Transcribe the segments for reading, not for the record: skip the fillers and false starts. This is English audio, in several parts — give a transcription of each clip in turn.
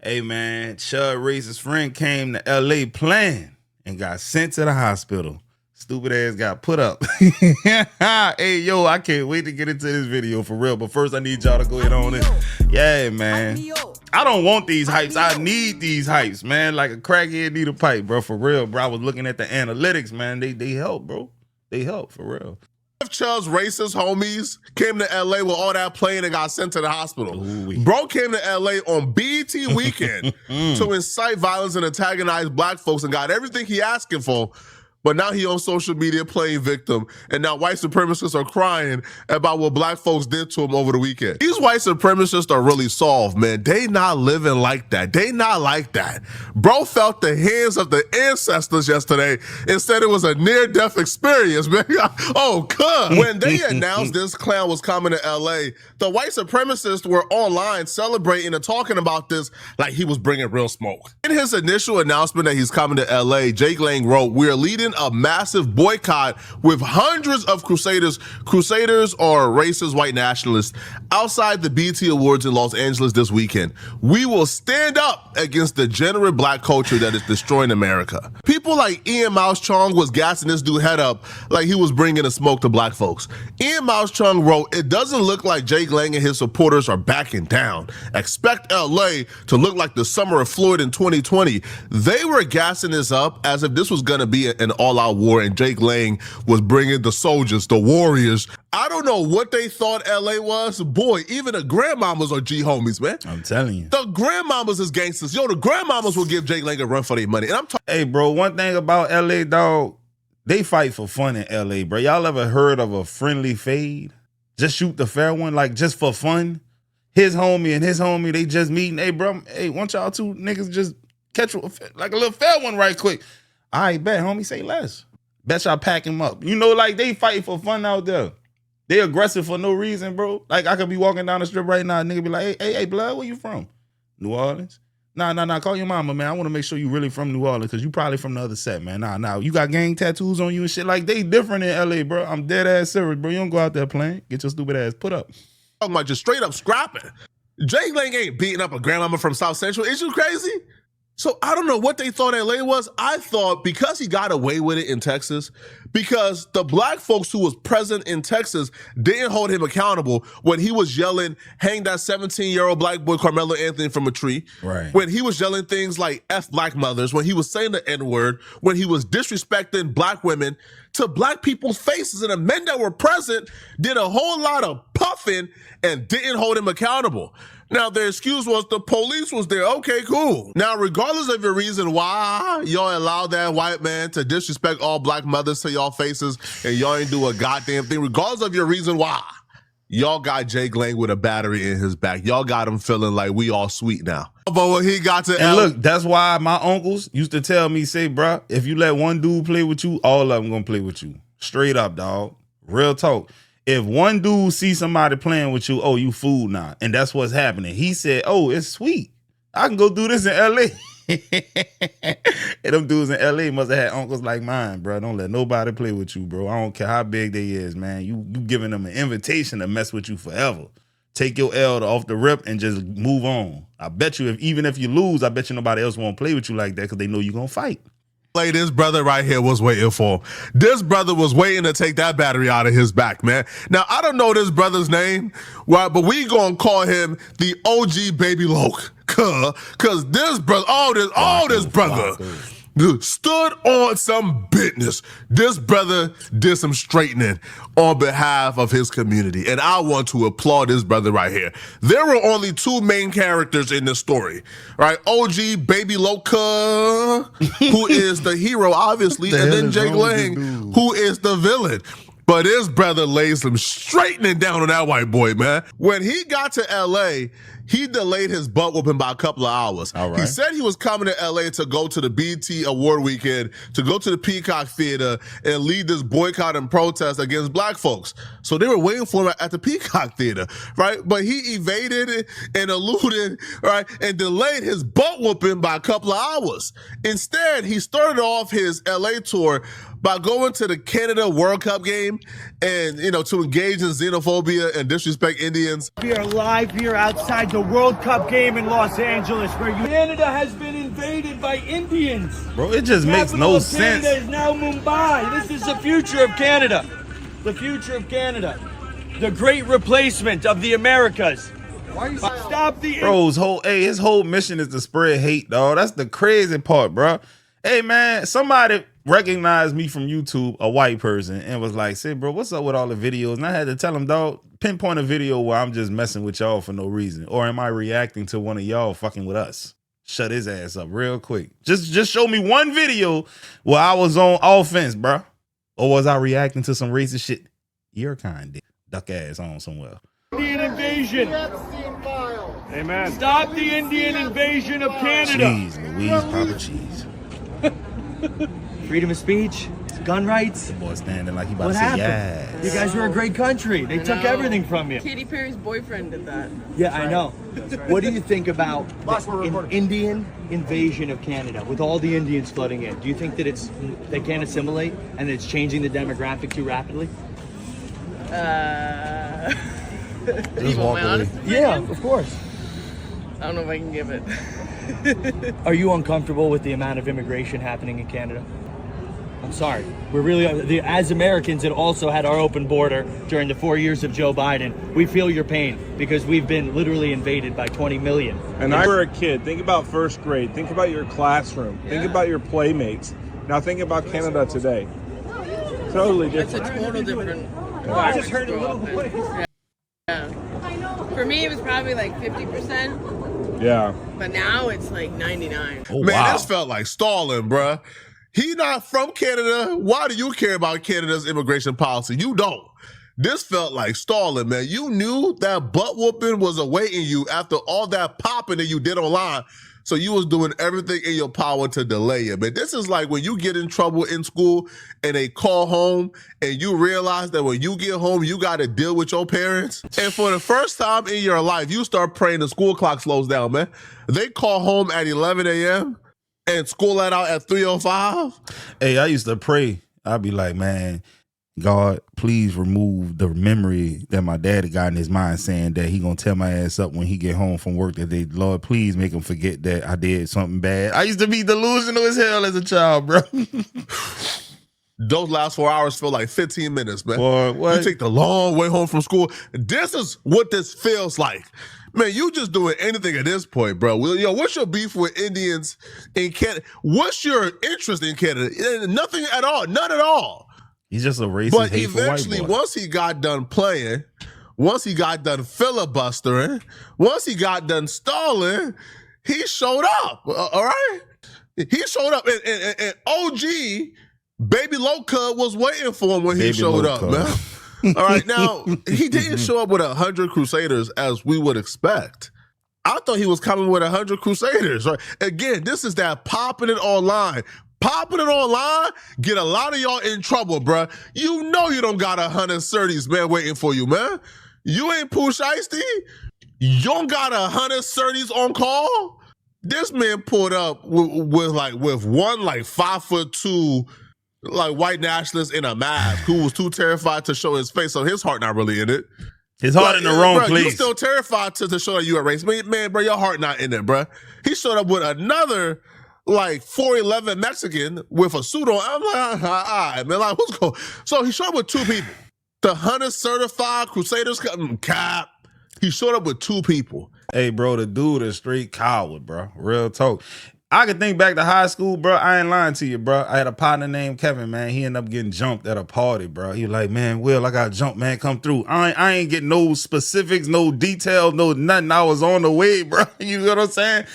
Hey man, Chud racist friend came to LA playing and got sent to the hospital. Stupid ass got put up. Hey yo, I can't wait to get into this video for real. But first I need y'all to go ahead on it. Yeah, man. I don't want these hypes. I need these hypes, man. Like a crackhead need a pipe, bro. For real, bro. I was looking at the analytics, man. They help, bro. They help for real. If Chud's racist homies came to LA with all that playing and got sent to the hospital. Ooh-wee. Bro came to LA on BET weekend to incite violence and antagonize black folks and got everything he asking for. But now he on social media playing victim, and now white supremacists are crying about what black folks did to him over the weekend. These white supremacists are really soft, man. They not living like that. They not like that. Bro felt the hands of the ancestors yesterday and said it was a near-death experience, man. Oh, cuz. When they announced this clown was coming to LA, the white supremacists were online celebrating and talking about this like he was bringing real smoke. In his initial announcement that he's coming to LA, Jake Lang wrote, "We're leading a massive boycott with hundreds of crusaders or racist white nationalists outside the BET Awards in Los Angeles this weekend. We will stand up against the degenerate black culture that is destroying America." People like Ian Mouse Chong was gassing this dude head up like he was bringing a smoke to black folks. Ian Mouse Chong wrote, "It doesn't look like Jake Lang and his supporters are backing down. Expect LA to look like the summer of Floyd in 2020. They were gassing this up as if this was gonna be an all-out war and Jake Lang was bringing the soldiers, the warriors. I don't know what they thought LA was. Boy, even the grandmamas are G homies, man. I'm telling you. The grandmamas is gangsters. Yo, the grandmamas will give Jake Lang a run for their money. And I'm talking. Hey, bro, one thing about LA, dog, they fight for fun in LA, bro. Y'all ever heard of a friendly fade? Just shoot the fair one, like just for fun? His homie and his homie, they just meeting. Hey, bro, hey, want y'all two niggas just catch like a little fair one right quick? All right, bet, homie, say less. Bet y'all pack him up. You know, like, they fight for fun out there. They aggressive for no reason, bro. Like, I could be walking down the strip right now, nigga be like, hey, blood, where you from? New Orleans? Nah, call your mama, man. I want to make sure you really from New Orleans, because you probably from the other set, man. Nah, you got gang tattoos on you and shit. Like, they different in LA, bro. I'm dead ass serious, bro. You don't go out there playing. Get your stupid ass put up. I'm like, just straight up scrapping. Jake Lang ain't beating up a grandmama from South Central. Is you crazy? So I don't know what they thought LA was. I thought because he got away with it in Texas, because the black folks who was present in Texas didn't hold him accountable when he was yelling, hang that 17-year-old black boy Carmelo Anthony from a tree. Right. When he was yelling things like F black mothers, when he was saying the N-word, when he was disrespecting black women to black people's faces, and the men that were present did a whole lot of puffing and didn't hold him accountable. Now, their excuse was the police was there. Okay, cool. Now, regardless of your reason why y'all allowed that white man to disrespect all black mothers to y'all faces and y'all ain't do a goddamn thing, regardless of your reason why, y'all got Jake Lang with a battery in his back. Y'all got him feeling like we all sweet now. But when he got to and look, that's why my uncles used to tell me, say, bruh, if you let one dude play with you, all of them gonna play with you. Straight up, dog. Real talk. If one dude sees somebody playing with you, oh, you fool now. And that's what's happening. He said, oh, it's sweet. I can go do this in LA. And them dudes in LA must have had uncles like mine, bro. Don't let nobody play with you, bro. I don't care how big they is, man. You giving them an invitation to mess with you forever. Take your L off the rip and just move on. I bet you, even if you lose, I bet you nobody else won't play with you like that because they know you're going to fight. This brother right here was waiting for him. This brother was waiting to take that battery out of his back, man. Now, I don't know this brother's name, right? But we gonna call him the OG Baby Loke. Cause this brother, this brother stood on some business. This brother did some straightening on behalf of his community. And I want to applaud this brother right here. There were only two main characters in this story, right? OG Baby Loka, who is the hero, obviously, and then Jake Lang, who is the villain. But this brother laid some straightening down on that white boy, man. When he got to LA, he delayed his butt whooping by a couple of hours. All right. He said he was coming to LA to go to the BET Award weekend, to go to the Peacock Theater and lead this boycott and protest against black folks. So they were waiting for him at the Peacock Theater, right? But he evaded and eluded, right? And delayed his butt whooping by a couple of hours. Instead, he started off his LA tour by going to the Canada World Cup game and, to engage in xenophobia and disrespect Indians. We are live here outside the World Cup game in Los Angeles, where Canada has been invaded by Indians. Bro, it just makes no sense. Canada is now Mumbai. This is the future of Canada. The future of Canada. The great replacement of the Americas. Why are you stop the Bro's his whole mission is to spread hate, dog. That's the crazy part, bro. Hey man, somebody recognized me from YouTube, a white person, and was like, "Say, bro, what's up with all the videos?" And I had to tell him, dog, pinpoint a video where I'm just messing with y'all for no reason, or am I reacting to one of y'all fucking with us? Shut his ass up real quick. Just show me one video where I was on offense, bro, or was I reacting to some racist shit? Your kind did. Duck ass on somewhere. Indian invasion. Amen. Stop the Indian invasion of Canada. Cheese, Louise, Papa cheese. Freedom of speech, gun rights. The boy standing like he about What to say happened? yes. You guys were a great country. They took everything from you. Katy Perry's boyfriend did that. Yeah, I know. What do you think about an Indian invasion of Canada with all the Indians flooding in? Do you think that they can't assimilate and it's changing the demographic too rapidly? Just walk away. Yeah, of course. I don't know if I can give it. Are you uncomfortable with the amount of immigration happening in Canada? I'm sorry. We're really, as Americans that also had our open border during the 4 years of Joe Biden, we feel your pain because we've been literally invaded by 20 million. And I were a kid. Think about first grade. Think about your classroom. Think about your playmates. Now think about Canada today. Totally different. It's a total different. I just heard a little bit. Yeah. For me, it was probably like 50%. Yeah. But now it's like 99. Oh, Man, wow. this felt like stalling, bruh. He not from Canada. Why do you care about Canada's immigration policy? You don't. This felt like stalling, man. You knew that butt whooping was awaiting you after all that popping that you did online. So you was doing everything in your power to delay it. But this is like when you get in trouble in school and they call home and you realize that when you get home, you got to deal with your parents. And for the first time in your life, you start praying the school clock slows down, man. They call home at 11 a.m. and school let out at 3:05. Hey, I used to pray. I'd be like, man, God, please remove the memory that my daddy got in his mind saying that he gonna tear my ass up when he get home from work that day. Lord, please make him forget that I did something bad. I used to be delusional as hell as a child, bro. Those last 4 hours feel like 15 minutes, man. Boy, what? You take the long way home from school. This is what this feels like. Man, you just doing anything at this point, bro. Yo, what's your beef with Indians in Canada? What's your interest in Canada? Nothing at all. None at all. He's just a racist, But hateful eventually, white boy. once he got done playing, once he got done filibustering, once he got done stalling, he showed up. All right? He showed up. And OG, Baby Loca, was waiting for him when he showed up, man. All right, now, he didn't show up with 100 Crusaders as we would expect. I thought he was coming with 100 Crusaders. Right? Again, this is that popping it online. Popping it online, get a lot of y'all in trouble, bruh. You know you don't got 100 30s, man, waiting for you, man. You ain't Pooh Shiesty. You don't got 100 30s on call. This man pulled up with one 5'2" white nationalist in a mask who was too terrified to show his face, so his heart not really in it. His heart in the wrong place. You still terrified to show that you a race. Man, bro, your heart not in it, bro. He showed up with another 4'11" Mexican with a suit on. I'm like, all right, man, what's going on? So he showed up with two people. The Hunter certified Crusaders cap. He showed up with two people. Hey, bro, the dude is straight coward, bro. Real talk. I can think back to high school, bro. I ain't lying to you, bro. I had a partner named Kevin, man. He ended up getting jumped at a party, bro. He was like, man, Will, I got jumped, man. Come through. I ain't getting no specifics, no details, no nothing. I was on the way, bro. You know what I'm saying?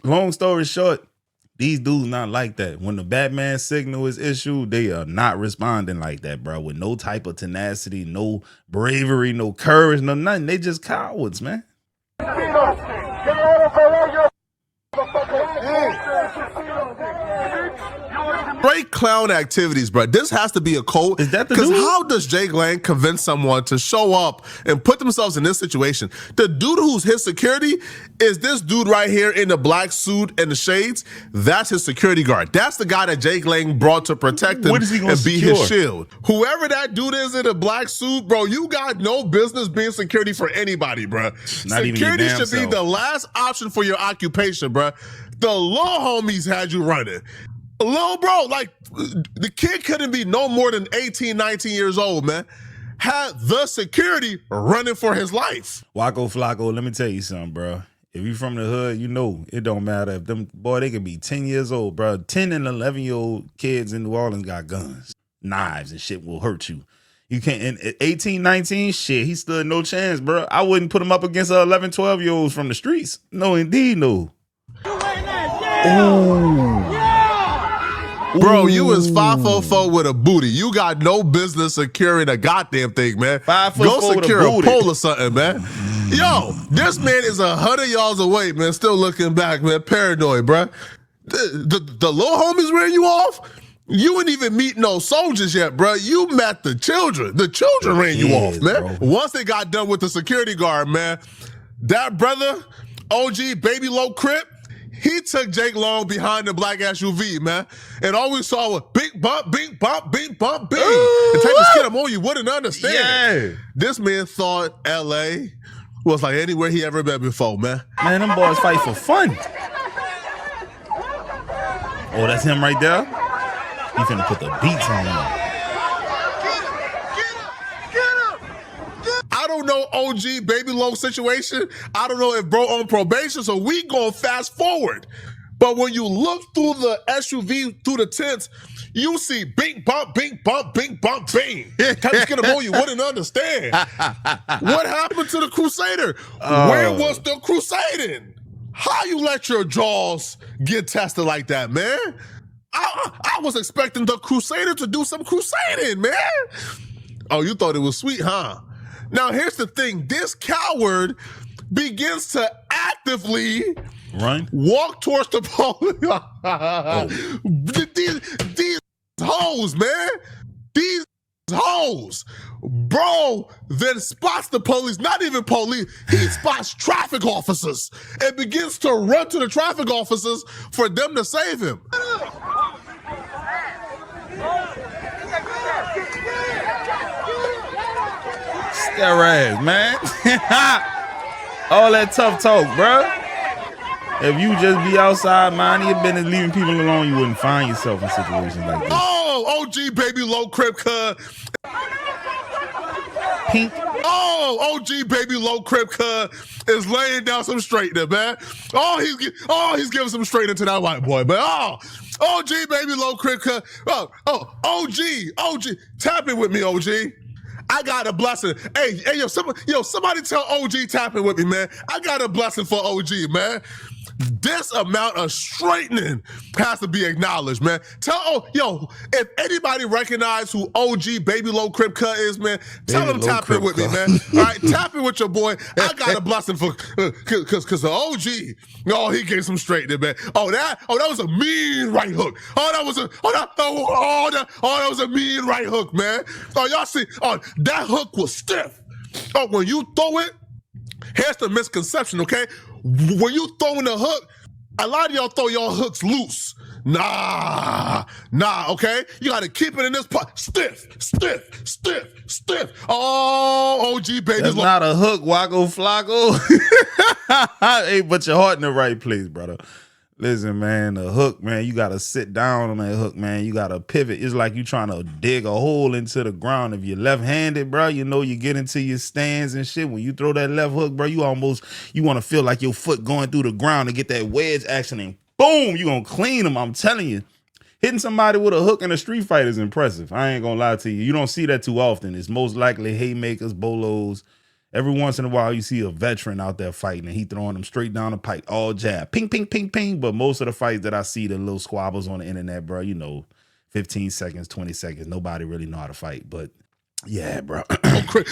Long story short, these dudes not like that. When the Batman signal is issued, they are not responding like that, bro. With no type of tenacity, no bravery, no courage, no nothing. They just cowards, man. Straight clown activities, bro. This has to be a code. Is that the Because dude? how does Jake Lang convince someone to show up and put themselves in this situation? The dude who's his security is this dude right here in the black suit and the shades. That's his security guard. That's the guy that Jake Lang brought to protect him What is he gonna and be secure? his shield. Whoever that dude is in a black suit, bro, you got no business being security for anybody, bro. Not even your Security damn should be self. the last option for your occupation, bro. The little homies had you running. Little bro, like the kid couldn't be no more than 18, 19 years old, man. Had the security running for his life. Waco Flacco, let me tell you something, bro. If you from the hood, you know it don't matter. If them boy, they could be 10 years old, bro. 10 and 11-year-old kids in New Orleans got guns, knives, and shit will hurt you. You can't, and at 18, 19, shit, he stood no chance, bro. I wouldn't put him up against 11, 12-year-olds from the streets. No, indeed, no. Bro, you was 5'4" with a booty. You got no business securing a goddamn thing, man. 5'4" Go with a secure a booty. pole or something, man. Yo, this man is 100 yards away, man. Still looking back, man. Paranoid, bro. The little homies ran you off. You ain't even meet no soldiers yet, bro. You met the children. The children ran you off, man. Bro. Once they got done with the security guard, man, that brother, OG Baby Low Crip, he took Jake Long behind the black SUV, man. And all we saw was bing, bump, bing, bump, bing, bump, bing. The type of shit I'm on, you wouldn't understand. Yeah. This man thought L.A. was like anywhere he ever been before, man. Man, them boys fight for fun. Oh, that's him right there? He finna put the beats on him. I don't know OG Baby Low situation. I don't know if bro on probation, so we gonna fast forward. But when you look through the SUV, through the tents, you see bing, bump, bing, bump, bing, bump, bing. Type of skin more you wouldn't understand. What happened to the Crusader? Where was the Crusading? How you let your jaws get tested like that, man? I was expecting the Crusader to do some crusading, man. Oh, you thought it was sweet, huh? Now, here's the thing. This coward begins to actively Run. walk towards the police. These hoes, man. These hoes. Bro then spots the police, not even police. He spots traffic officers and begins to run to the traffic officers for them to save him. Their ass, man. All that tough talk, bro. If you just be outside minding your business, leaving people alone, you wouldn't find yourself in situations like this. Oh, OG Baby Low Crip cuz. Pink. Oh, OG Baby Low Crip cuz is laying down some straightener, man. He's giving some straightener to that white boy, man. OG Baby Low Crip cuz. OG, tap it with me, OG. I got a blessing. Hey, somebody tell OG tapping with me, man. I got a blessing for OG, man. This amount of straightening has to be acknowledged, man. If anybody recognize who OG Baby Low Crip Cut is, man, tell them tap it with me, man. All right, tap it with your boy. I got a blessing for, cause the OG, he gave some straightening, man. That was a mean right hook. That was a mean right hook, man. Y'all see, that hook was stiff. When you throw it, here's the misconception, okay? When you throwing the hook, a lot of y'all throw your hooks loose. Nah, okay? You gotta keep it in this pot. Stiff. Oh, OG baby. That's not a hook, Waco Flacco. Hey, but your heart in the right place, brother. Listen, man, the hook, man, you got to sit down on that hook, man. You got to pivot. It's like you trying to dig a hole into the ground. If you're left-handed, bro, you get into your stands and shit. When you throw that left hook, bro, you want to feel like your foot going through the ground to get that wedge action and boom, you going to clean them. I'm telling you. Hitting somebody with a hook in a street fight is impressive. I ain't going to lie to you. You don't see that too often. It's most likely haymakers, bolos. Every once in a while, you see a veteran out there fighting, and he throwing them straight down the pipe, all jab, ping, ping, ping, ping. But most of the fights that I see, the little squabbles on the internet, bro, 15 seconds, 20 seconds, nobody really know how to fight. But yeah, bro.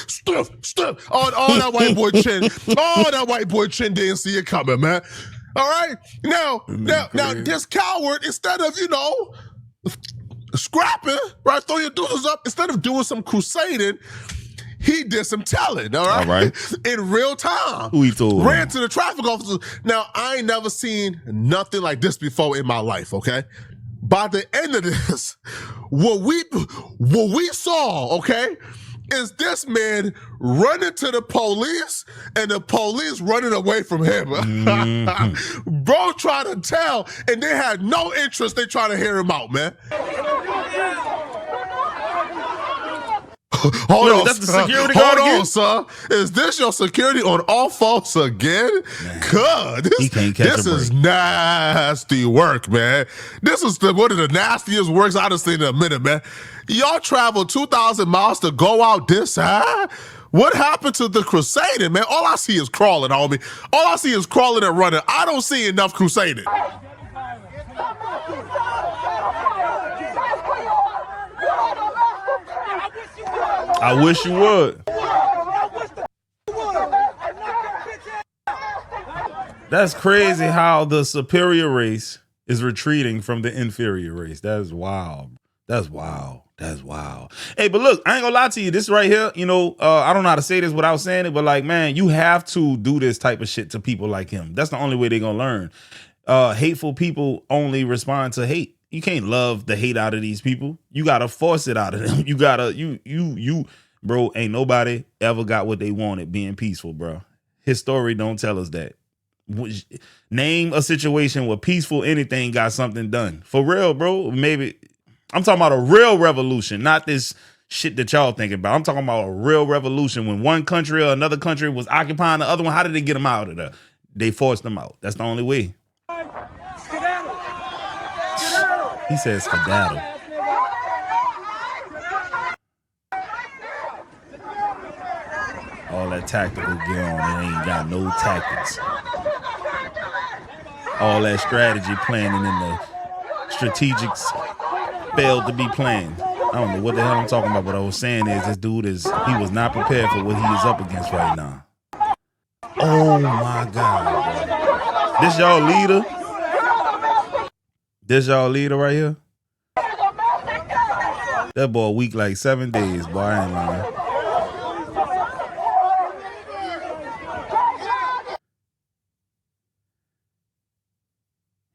Stuff. All that white boy chin. All that white boy chin didn't see it coming, man. All right? Now, this coward, instead of, scrapping, right? Throw your deuces up. Instead of doing some crusading, he did some telling, all right? In real time. Who he told? Ran to the traffic officers. Now, I ain't never seen nothing like this before in my life, okay? By the end of this, what we saw, okay, is this man running to the police and the police running away from him. Bro tried to tell, and they had no interest. They trying to hear him out, man. Hold on, that's the security guard hold again? on, sir. Is this your security on all faults again? God, He can't catch this a is break. nasty work, man. This is one of the nastiest works I've seen in a minute, man. Y'all traveled 2,000 miles to go out this side? What happened to the crusading, man? All I see is crawling, homie. All I see is crawling and running. I don't see enough crusading. I wish you would. That's crazy how the superior race is retreating from the inferior race. That's wild. That's wild. That's wild. Hey, but look, I ain't gonna lie to you. This right here, you know, I don't know how to say this without saying it, but like, man, you have to do this type of shit to people like him. That's the only way they're gonna learn. Hateful people only respond to hate. You can't love the hate out of these people. You gotta force it out of them. You gotta, bro, ain't nobody ever got what they wanted being peaceful, bro. His story don't tell us that. Name a situation where peaceful anything got something done. For real, bro. Maybe I'm talking about a real revolution, not this shit that y'all thinking about. I'm talking about a real revolution when one country or another country was occupying the other one. How did they get them out of there? They forced them out. That's the only way. He says skedaddle. All that tactical gear on, it ain't got no tactics. All that strategy planning and the strategics failed to be planned. I don't know what the hell I'm talking about. What I was saying is this dude he was not prepared for what he is up against right now. Oh my God, bro. This y'all leader? This y'all leader right here? That boy weak like 7 days, boy. I ain't lying.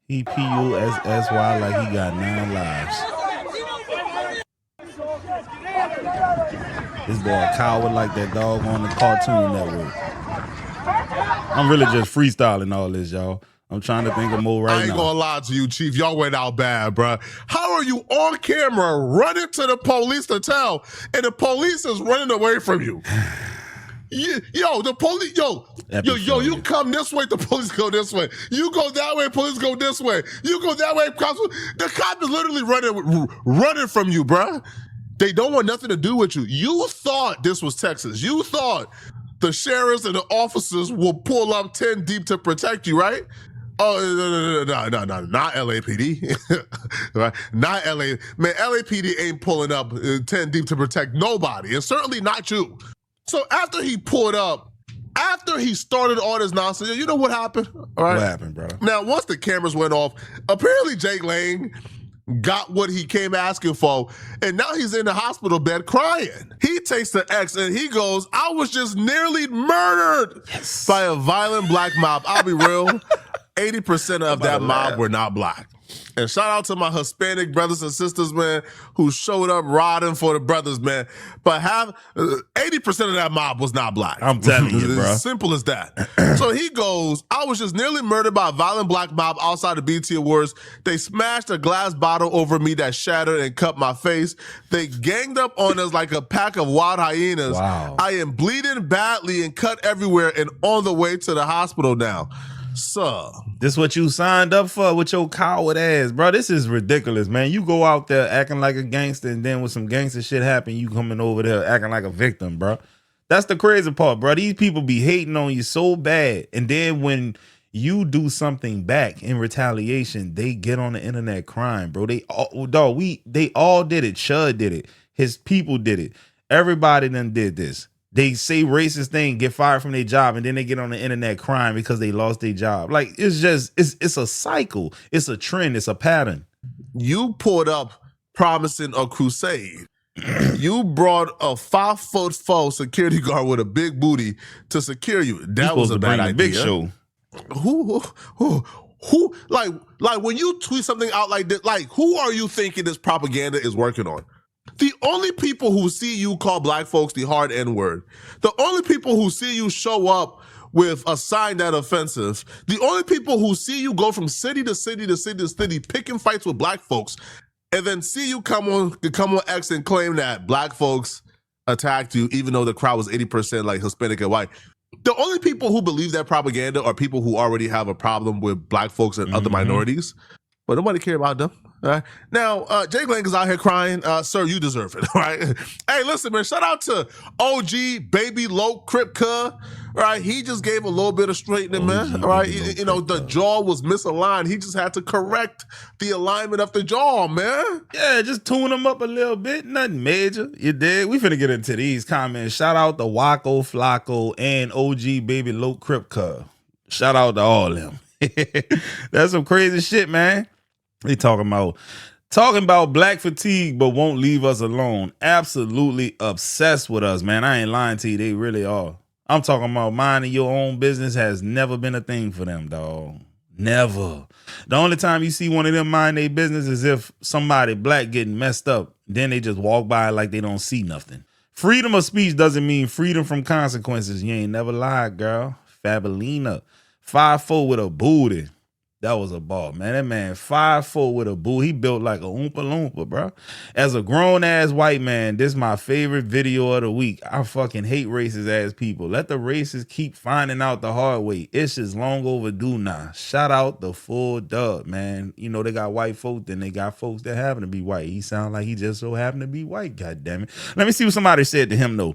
He P-U-S-S-Y like he got 9 lives. This boy a coward like that dog on the Cartoon Network. I'm really just freestyling all this, y'all. I'm trying to think of more right now. I ain't gonna lie to you, Chief. Y'all went out bad, bro. How are you on camera running to the police to tell, and the police is running away from you? The police, you come this way, the police go this way. You go that way, police go this way. You go that way, cops. The cop is literally running from you, bruh. They don't want nothing to do with you. You thought this was Texas. You thought the sheriffs and the officers will pull up 10 deep to protect you, right? Oh, no, not LAPD. Right? Not LA. Man, LAPD ain't pulling up 10 deep to protect nobody, and certainly not you. So after he pulled up, after he started all this nonsense, you know what happened? All right? What happened, bro? Now, once the cameras went off, apparently Jake Lang got what he came asking for, and now he's in the hospital bed crying. He takes the X and he goes, I was just nearly murdered by a violent black mob. I'll be real, 80% of that mob were not black. And shout out to my Hispanic brothers and sisters, man, who showed up riding for the brothers, man. But 80% of that mob was not black. I'm telling you, bro. As simple as that. So he goes, I was just nearly murdered by a violent black mob outside the BT Awards. They smashed a glass bottle over me that shattered and cut my face. They ganged up on us like a pack of wild hyenas. Wow. I am bleeding badly and cut everywhere and on the way to the hospital now. Sir. This what you signed up for with your coward ass, bro. This is ridiculous, man. You go out there acting like a gangster, and then when some gangster shit happen, you coming over there acting like a victim, bro. That's the crazy part, bro. These people be hating on you so bad, and then when you do something back in retaliation, they get on the internet crying, bro. They all did it. Chud did it. His people did it. Everybody done did this. They say racist thing, get fired from their job, and then they get on the internet crying because they lost their job. Like, it's a cycle. It's a trend. It's a pattern. You pulled up promising a crusade. You brought a 5'4" security guard with a big booty to secure you. That was a bad idea. Big show. Who like when you tweet something out like this, like who are you thinking this propaganda is working on? The only people who see you call black folks the hard N-word, the only people who see you show up with a sign that offensive, the only people who see you go from city to city to city to city picking fights with black folks, and then see you come on X and claim that black folks attacked you, even though the crowd was 80% like Hispanic and white. The only people who believe that propaganda are people who already have a problem with black folks and other minorities, but nobody care about them. All right. Now, Jake Lang is out here crying. Sir, you deserve it. All right. Hey, listen, man. Shout out to OG Baby Loke Kripka. All right. He just gave a little bit of straightening, man. All right. You know, the jaw was misaligned. He just had to correct the alignment of the jaw, man. Yeah, just tune him up a little bit. Nothing major. You dig? We finna get into these comments. Shout out to Waco Flacco and OG Baby Loke Kripka. Shout out to all of them. That's some crazy shit, man. They talking about black fatigue, but won't leave us alone. Absolutely obsessed with us, man. I ain't lying to you. They really are. I'm talking about minding your own business has never been a thing for them, dog. Never. The only time you see one of them mind their business is if somebody black getting messed up. Then they just walk by like they don't see nothing. Freedom of speech doesn't mean freedom from consequences. You ain't never lied, girl. Fabulina. 5'4" with a booty. That was a ball, man. That man 5'4" with a boo. He built like a Oompa Loompa, bro. As a grown-ass white man, this is my favorite video of the week. I fucking hate racist-ass people. Let the racists keep finding out the hard way. It's just long overdue now. Shout out the full dub, man. You know, they got white folk, then they got folks that happen to be white. He sound like he just so happened to be white, goddammit. Let me see what somebody said to him, though.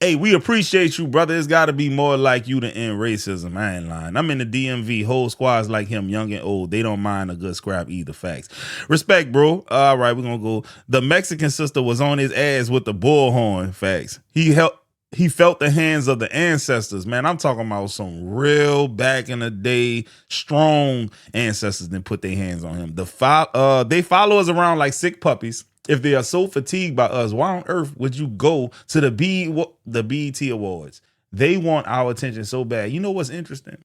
Hey, we appreciate you, brother. It's got to be more like you to end racism. I ain't lying. I'm in the DMV. Whole squads like him, young and old. They don't mind a good scrap either. Facts. Respect, bro. All right, we're going to go. The Mexican sister was on his ass with the bullhorn. Facts. He felt the hands of the ancestors. Man, I'm talking about some real back in the day, strong ancestors that put their hands on him. They follow us around like sick puppies. If they are so fatigued by us, why on earth would you go to the BET Awards? They want our attention so bad. You know what's interesting?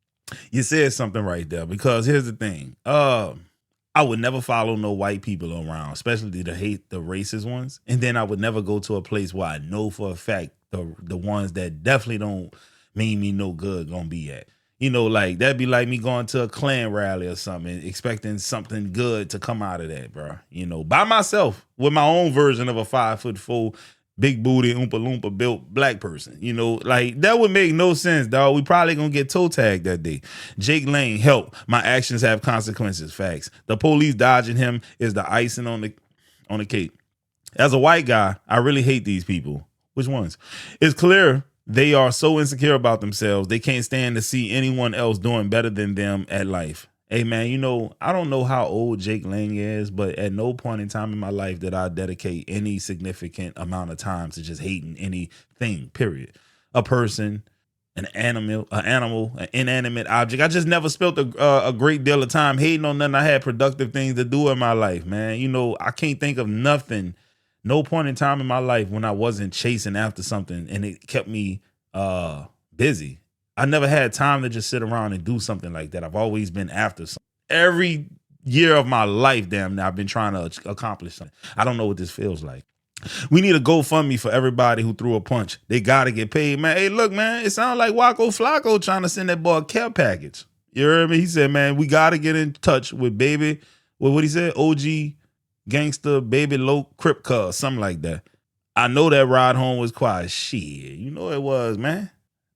You said something right there, because here's the thing. I would never follow no white people around, especially to hate the racist ones. And then I would never go to a place where I know for a fact the ones that definitely don't mean me no good gonna be at. You know, like that'd be like me going to a Klan rally or something, expecting something good to come out of that, bro. You know, by myself with my own version of a 5'4", big booty, Oompa Loompa built black person. You know, like that would make no sense, dog. We probably gonna get toe tagged that day. Jake Lane, help. My actions have consequences. Facts. The police dodging him is the icing on the cake. As a white guy, I really hate these people. Which ones? It's clear they are so insecure about themselves, they can't stand to see anyone else doing better than them at life. Hey, man, you know, I don't know how old Jake Lang is, but at no point in time in my life did I dedicate any significant amount of time to just hating anything, period. A person, an animal, an inanimate object. I just never spent a great deal of time hating on nothing. I had productive things to do in my life, man. You know, I can't think of nothing. No point in time in my life when I wasn't chasing after something and it kept me busy. I never had time to just sit around and do something like that. I've always been after something. Every year of my life, damn, I've been trying to accomplish something. I don't know what this feels like. We need a GoFundMe for everybody who threw a punch. They got to get paid, man. Hey, look, man, it sounds like Waco Flacco trying to send that boy a care package. You heard me? He said, man, we got to get in touch with baby. What he said? OG Gangster Baby Loke Kripka, something like that. I know that ride home was quiet. Shit, you know it was, man.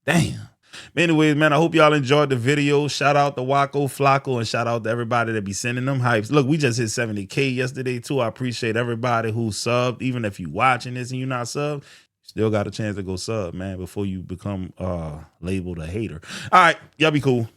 Damn. Anyways, man, I hope y'all enjoyed the video. Shout out to Waco Flacco and shout out to everybody that be sending them hypes. Look, we just hit 70K yesterday too. I appreciate everybody who subbed. Even if you watching this and you're not subbed, still got a chance to go sub, man, before you become labeled a hater. All right, y'all be cool.